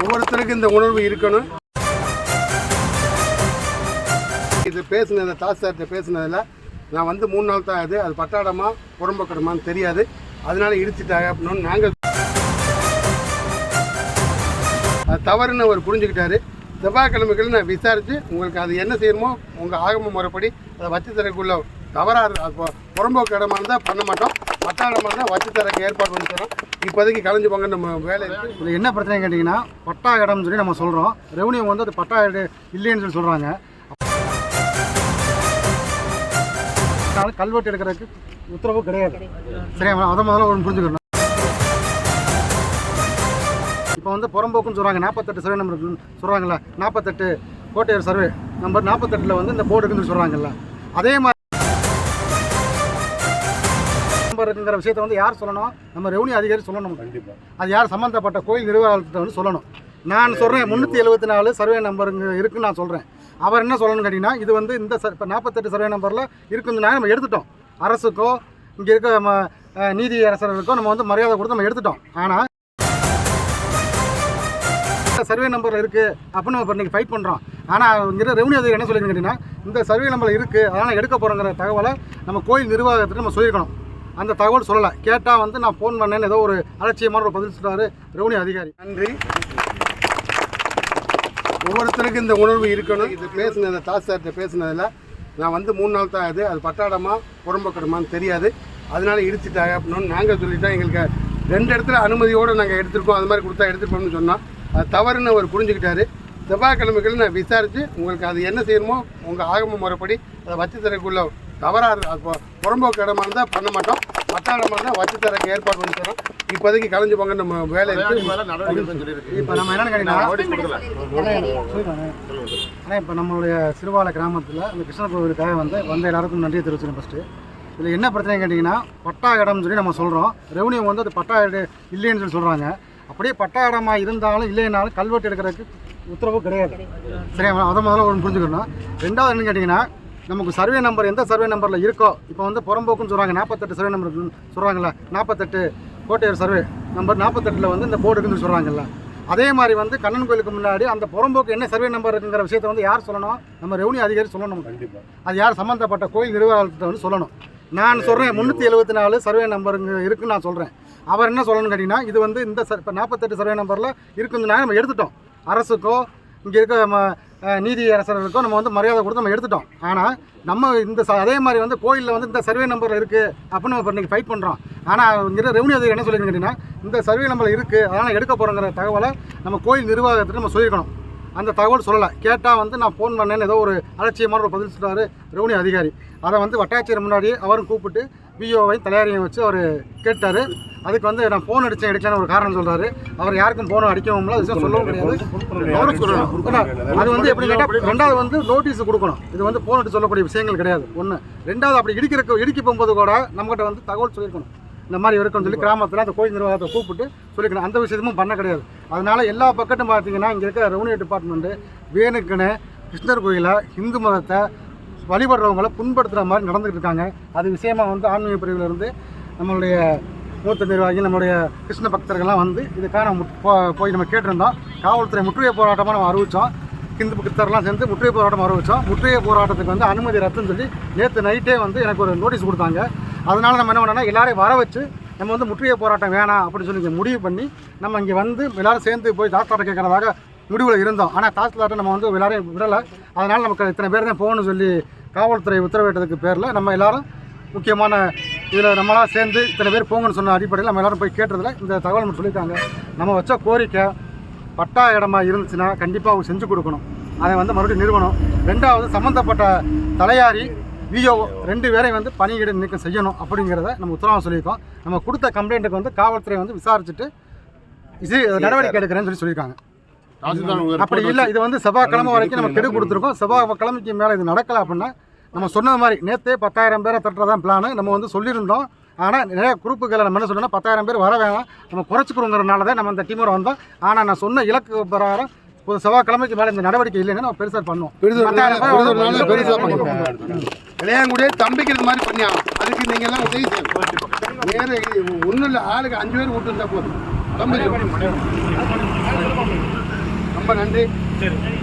ஒவ்வொருத்தருக்கும் இந்த உணர்வு இருக்கணும். இது பேசுனது தாசில்தார்கிட்ட பேசுனதில் நான் வந்து 3 நாள் தான் அது பட்டாடமா புறம்போக்கடமான்னு தெரியாது, அதனால இடிச்சிட்டாங்க அப்படின்னு நாங்கள் அது தவறுன்னு அவர் புரிஞ்சுக்கிட்டாரு. செவ்வாய்க்கிழமைகள் நான் விசாரித்து உங்களுக்கு அது என்ன செய்யணுமோ உங்கள் ஆகம முறைப்படி அதை வச்சு தரக்குள்ள தவறாக அது புறம்போக்கு இடமா இருந்தால் பண்ண மாட்டோம், பட்டாடமாக இருந்தால் வச்சு தரக்கு ஏற்பாடு பண்ணி தரோம். இப்போதைக்கு கலைஞ்சு போங்க நம்ம வேலை. இதில் என்ன பிரச்சனை கேட்டிங்கன்னா, பட்டா இடம்னு சொல்லி நம்ம சொல்கிறோம், ரெவன்யூ வந்து அது பட்டா இல்லைன்னு சொல்லி சொல்கிறாங்க. கல்வெட்டு எடுக்கிறதுக்கு உத்தரவு கிடையாது. சரியா, அதை முதல்ல ஒன்று புரிஞ்சுக்கணும். இப்போ வந்து புறம்போக்குன்னு சொல்கிறாங்க, 48 சர்வே நம்பர் சொல்கிறாங்கல்ல, 48 கோட்டையூர் சர்வே நம்பர் 48 வந்து இந்த போர்டு இருக்குன்னு சொல்கிறாங்கல்ல, அதே மாதிரி நம்பர் இருக்குங்கிற விஷயத்தை வந்து யார் சொல்லணும்? நம்ம ரெவன்யூ அதிகாரி சொல்லணும். கண்டிப்பாக அது யார் சம்மந்தப்பட்ட கோயில் நிர்வாகத்தை வந்து சொல்லணும். நான் சொல்கிறேன் 374 சர்வே நம்பருங்க இருக்குன்னு நான் சொல்கிறேன். அவர் என்ன சொல்லணும்னு கேட்டிங்கன்னா, இது வந்து இந்த இப்போ 48 சர்வே நம்பரில் இருக்குதுன்னா நம்ம எடுத்துட்டோம். அரசுக்கோ இங்கே இருக்க நீதி அரசர்களுக்கோ நம்ம வந்து மரியாதை கொடுத்து நம்ம எடுத்துட்டோம். ஆனால் சர்வே நம்பரில் இருக்குது அப்படின்னு நம்ம இப்போ இன்றைக்கி ஃபைட் பண்ணுறோம். ஆனால் இங்கே ரெவன்யூ அதிகாரி என்ன சொல்லியிருக்கேன் கேட்டிங்கன்னா, இந்த சர்வே நம்பரில் இருக்குது அதனால் எடுக்க போகிறோங்கிற தகவலை நம்ம கோயில் நிர்வாகத்துக்கு நம்ம சொல்லியிருக்கணும். அந்த தகவல் சொல்லலை, கேட்டால் வந்து நான் ஃபோன் பண்ணேன்னு ஏதோ ஒரு அலட்சியமான ஒரு பதில் சொல்கிறாரு ரெவன்யூ அதிகாரி. நன்றி. ஒவ்வொருத்தருக்கும் இந்த உணர்வு இருக்கணும். இது பேசுனது தாசில்தார்கிட்ட பேசுனதில் நான் வந்து 3 நாள் தான் அது பட்டாடமா புறம்போக்கடமான்னு தெரியாது, அதனால இடிச்சிட்டாங்க அப்படின்னு நாங்கள் சொல்லிட்டோம். எங்களுக்கு 2 இடத்துல அனுமதியோடு நாங்கள் எடுத்திருக்கோம், அது மாதிரி கொடுத்தா எடுத்துருப்போம்னு சொன்னோம். அது தவறுன்னு அவர் புரிஞ்சுக்கிட்டாரு. செவ்வாய்க்கிழமைகள் நான் விசாரித்து உங்களுக்கு அது என்ன செய்யணுமோ உங்கள் ஆகம முறைப்படி அதை வச்சு தரக்குள்ள தவறாக அது புறம்போக்கு இடமா இருந்தால் பண்ண மாட்டோம், பட்டாடமாக இருந்தால் வச்சு தரக்கு ஏற்பாடு பண்ணி தரோம். இப்போதைக்கு கலைஞ்சு போங்க நம்ம வேலை. இப்போ நம்ம என்னென்னு கேட்டிங்கன்னா, ஆனால் இப்போ நம்மளுடைய சிறுவாலை கிராமத்தில் அந்த கிருஷ்ண கோவிலுக்காக வந்த எல்லாருக்கும் நன்றியை தெரிவிச்சிடும். ஃபஸ்ட்டு இதில் என்ன பிரச்சனை கேட்டிங்கன்னா, பட்டா இடம்னு சொல்லி நம்ம சொல்கிறோம், ரெவன்யூ வந்து அது பட்டா இல்லைன்னு சொல்லி சொல்கிறாங்க. அப்படியே பட்டா இடமா இருந்தாலும் இல்லைனாலும் கல்வெட்டு எடுக்கிறதுக்கு உத்தரவு கிடையாது. சரியா, அதை முதல்ல ஒன்று புரிஞ்சுக்கணும். ரெண்டாவது என்னன்னு கேட்டிங்கன்னா, நமக்கு சர்வே நம்பர் எந்த சர்வே நம்பரில் இருக்கோ, இப்போ வந்து புறம்போக்குன்னு சொல்கிறாங்க, 48 சர்வே நம்பர் சொல்கிறாங்கல்ல, 48 கோட்டையூர் சர்வே நம்பர் 48 வந்து இந்த போர்டு இருக்குன்னு சொல்கிறாங்கல்ல, அதே மாதிரி வந்து கண்ணன் கோயிலுக்கு முன்னாடி அந்த புறம்போக்கு என்ன சர்வே நம்பர் இருக்குங்கிற விஷயத்தை வந்து யார் சொல்லணும்? நம்ம ரெவன்யூ அதிகாரி சொல்லணும். கண்டிப்பாக அது யார் சம்மந்தப்பட்ட கோயில் நிர்வாகத்தை வந்து சொல்லணும். நான் சொல்கிறேன் 374 சர்வே நம்பருங்க இருக்குன்னு நான் சொல்கிறேன். அவர் என்ன சொல்லணும்னு கேட்டிங்கன்னா, இது வந்து இந்த இப்போ 48 சர்வே நம்பரில் இருக்குதுன்னா நம்ம எடுத்துட்டோம். அரசுக்கோ இங்கே இருக்க நீதி அரசர்களுக்கோ நம்ம வந்து மரியாதை கொடுத்து நம்ம எடுத்துட்டோம். ஆனால் நம்ம இந்த அதே மாதிரி வந்து கோயிலில் வந்து இந்த சர்வே நம்பரில் இருக்குது அப்படின்னு நம்ம இப்போ இன்றைக்கி ஃபைட் பண்ணுறோம். ஆனால் இங்கே ரெவன்யூ அதிகாரி என்ன சொல்லியிருக்கேன் கேட்டிங்கன்னா, இந்த சர்வே நம்பரில் இருக்குது அதனால் எடுக்க போகிறோங்கிற தகவலை நம்ம கோயில் நிர்வாகத்துக்கு நம்ம சொல்லியிருக்கணும். அந்த தகவல் சொல்லலை, கேட்டால் வந்து நான் ஃபோன் பண்ணேன்னு ஏதோ ஒரு அலட்சியமான ஒரு பதில் சொல்கிறாரு ரெவன்யூ அதிகாரி. அதை வந்து வட்டாட்சியர் முன்னாடியே அவரும் கூப்பிட்டு பிஓவை தலையாரியும் வச்சு அவர் கேட்டார். அதுக்கு வந்து நான் ஃபோன் அடித்தேன் எடுக்கலான்னு ஒரு காரணம் சொல்கிறாரு. அவர் யாருக்கும் ஃபோனும் அடிக்கவும் இல்லை, அது சொல்லவும் கிடையாது. அது வந்து எப்படி கேட்டால், ரெண்டாவது வந்து நோட்டீஸ் கொடுக்கணும். இது வந்து ஃபோன் அடித்து சொல்லக்கூடிய விஷயங்கள் கிடையாது. ஒன்று. ரெண்டாவது அப்படி இடிக்க போகும்போது கூட நம்மகிட்ட வந்து தகவல் சொல்லியிருக்கணும், இந்த மாதிரி இருக்குன்னு சொல்லி கிராமத்தில் அந்த கோயில் நிர்வாகத்தை கூப்பிட்டு சொல்லிக்கணும். அந்த விஷயமும் பண்ண கிடையாது. அதனால் எல்லா பக்கட்டும் பார்த்தீங்கன்னா, இங்கே இருக்க ரெவன்யூ டிபார்ட்மெண்ட்டு வேணுக்குன்னு கிருஷ்ணர் கோயிலை ஹிந்து மதத்தை வழிபடுறவங்களை புண்படுத்துகிற மாதிரி நடந்துகிட்டு இருக்காங்க. அது விஷயமாக வந்து ஆன்மீக பிரிவிலிருந்து நம்மளுடைய மூத்த நிர்வாகி நம்மளுடைய கிருஷ்ண பக்தர்கள்லாம் வந்து இதுக்காக போய் நம்ம கேட்டிருந்தோம். காவல்துறை முற்றுகை போராட்டமாக நம்ம அறிவித்தோம். ஹிந்து பக்தர்லாம் சேர்ந்து முற்றுகை போராட்டம் அறிவித்தோம். முற்றுகை போராட்டத்துக்கு வந்து அனுமதி ரத்துன்னு சொல்லி நேற்று நைட்டே வந்து எனக்கு ஒரு நோட்டீஸ் கொடுத்தாங்க. அதனால் நம்ம என்ன பண்ணோம்னா, எல்லாரையும் வர வச்சு நம்ம வந்து முற்றுகை போராட்டம் வேணாம் அப்படின்னு சொல்லி முடிவு பண்ணி நம்ம இங்கே வந்து எல்லோரும் சேர்ந்து போய் தாசில்தார்ட்ட கேட்குறதாக முடிவில் இருந்தோம். ஆனால் தாசில்தார்ட்ட நம்ம வந்து எல்லாரையும் விடலை. அதனால் நமக்கு இத்தனை பேர் தான் போகணும்னு சொல்லி காவல்துறை உத்தரவிட்டதுக்கு பேரில் நம்ம எல்லோரும் முக்கியமான இதில் நம்மளாம் சேர்ந்து இத்தனை பேர் போங்கன்னு சொன்ன அடிப்படையில் நம்ம எல்லோரும் போய் கேட்டதில் இந்த தகவல் நம்ம சொல்லியிருக்காங்க. நம்ம வச்ச கோரிக்கை பட்டா இடமா இருந்துச்சுன்னா கண்டிப்பாக அவங்க செஞ்சு கொடுக்கணும், அதை வந்து மறுபடியும் நிறுவனம். ரெண்டாவது சம்மந்தப்பட்ட தலையாரி விஓ 2 பேரையும் வந்து பணியிட நீக்கம் செய்யணும் அப்படிங்கிறத நம்ம உத்தரவாதம் சொல்லியிருக்கோம். நம்ம கொடுத்த கம்ப்ளைண்ட்டுக்கு வந்து காவல்துறை வந்து விசாரிச்சுட்டு இது நடவடிக்கை எடுக்கிறேன்னு சொல்லி சொல்லியிருக்காங்க. அப்படி இல்லை, இது வந்து செவ்வாய்க்கிழமை வரைக்கும் நம்ம கெடு கொடுத்துருக்கோம். செவ்வாய்க்கிழமைக்கு மேலே இது நடக்கலை அப்படின்னா நம்ம சொன்ன மாதிரி நேற்றே 10,000 பேரை தட்டுறதான் பிளானு நம்ம வந்து சொல்லியிருந்தோம். ஆனால் நிறைய குரூப்புகளை நம்ம என்ன சொன்னோம்னா 10,000 பேர் வர வேணாம், நம்ம குறைச்சிக்கிறோங்கிறனால தான் நம்ம இந்த டீமோட வந்தோம். ஆனால் நான் சொன்ன இலக்கு பிரகாரம் ஒரு செவ்வாய்க்கிழமைக்கு மேலே இந்த நடவடிக்கை இல்லைன்னா நம்ம பெருசாக பண்ணுவோம். இளையாங்குடியே தம்பிக்கிறது மாதிரி பண்ணியாகும். அதுக்கு நீங்கள் எல்லாம் உதவி செய்யணும். வேறு ஒன்றும் இல்லை, ஆளுக்கு 5 பேர் விட்டு இருந்தால் போதும். தம்பி ரொம்ப நன்றி. சரி.